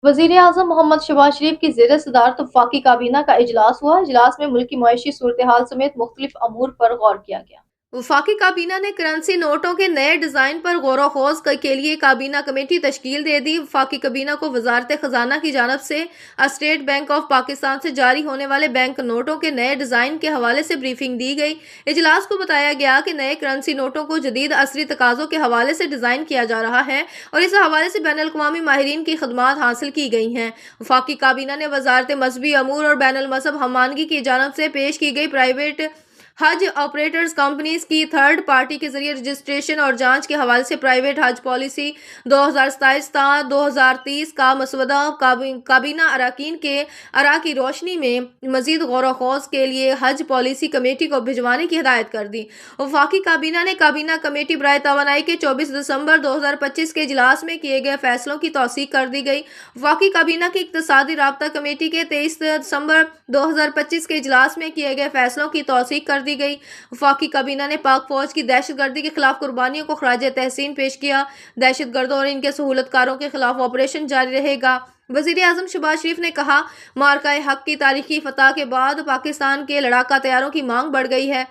वजीर आजम मोहम्मद शहबाज शरीफ की जेर सदारत वफाकी काबीना का इजलास हुआ। इजलास में मुल्क की मईशी सूरत हाल समेत मुख्तलिफ अमूर पर गौर किया गया। वफाकी काबीना ने करेंसी नोटों के नए डिजाइन पर गौर खोज के लिए काबीना कमेटी तश्कील दे दी। वफाकी काबीना को वजारत खजाना की जानब से स्टेट बैंक ऑफ पाकिस्तान से जारी होने वाले बैंक नोटों के नए डिजाइन के हवाले से ब्रीफिंग दी गई। इजलास को बताया गया कि नए करेंसी नोटों को जदीद असरी तकाजों के हवाले से डिजाइन किया जा रहा है और इस हवाले से बैनुल अक़वामी माहिरीन की खदमात हासिल की गई हैं। वफाकी काबीना ने वजारत मजहबी अमूर और बैनुल मजहब हमानगी की जानब से पेश की गई प्राइवेट हज ऑपरेटर्स कंपनीज की थर्ड पार्टी के जरिए रजिस्ट्रेशन और जांच के हवाले से प्राइवेट हज पॉलिसी 2027-2030 का मसवदा काबीना अरकान के आरा की रोशनी में मजीद गौर खोज के लिए हज पॉलिसी कमेटी को भिजवाने की हिदायत कर दी। वफाकी काबीना ने काबीना कमेटी बराए तवानाई के 24 दिसंबर 2025 के इजलास में किए गए फैसलों की तौसीक कर दी गई। वफाकी काबीना की इक्तसादी राब्ता कमेटी के 23 दिसंबर 2025 के इजलास में किए गए फैसलों की तौसीक कर दी गई। वफाकी काबीना ने पाक फौज की दहशतगर्दी के खिलाफ कुर्बानियों को खराज तहसीन पेश किया। दहशतगर्दों और इनके सहूलतकारों के खिलाफ ऑपरेशन जारी रहेगा। वजीर आजम शहबाज शरीफ ने कहा, मार्का हक की तारीखी फतह के बाद पाकिस्तान के लड़ाका तैयारों की मांग बढ़ गई है।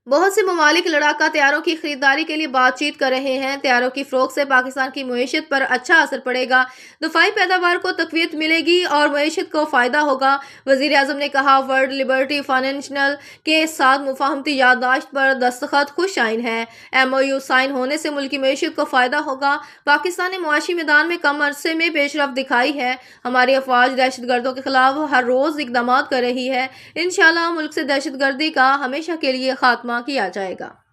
बहुत से ममालिक लड़ाका तैयारों की खरीदारी के लिए बातचीत कर रहे हैं। तैयारों की फरोख्त से पाकिस्तान की मईशत पर अच्छा असर पड़ेगा, दफाई पैदावार को तकवीत मिलेगी और मईशत को फ़ायदा होगा। वज़ीर आज़म ने कहा, वर्ल्ड लिबर्टी फाइनेंशियल के साथ मुफाहमती याददाश्त पर दस्तखत खुश आइन है। MOU साइन होने से मुल्क की मईशत को फ़ायदा होगा। पाकिस्तान ने मुआशी मैदान में कम अरसे में पेशरफ दिखाई है। हमारी अफवाज दहशतगर्दों के खिलाफ हर रोज़ इकदाम कर रही है। इंशाअल्लाह मुल्क से दहशतगर्दी का हमेशा के लिए खात्मा किया जाएगा।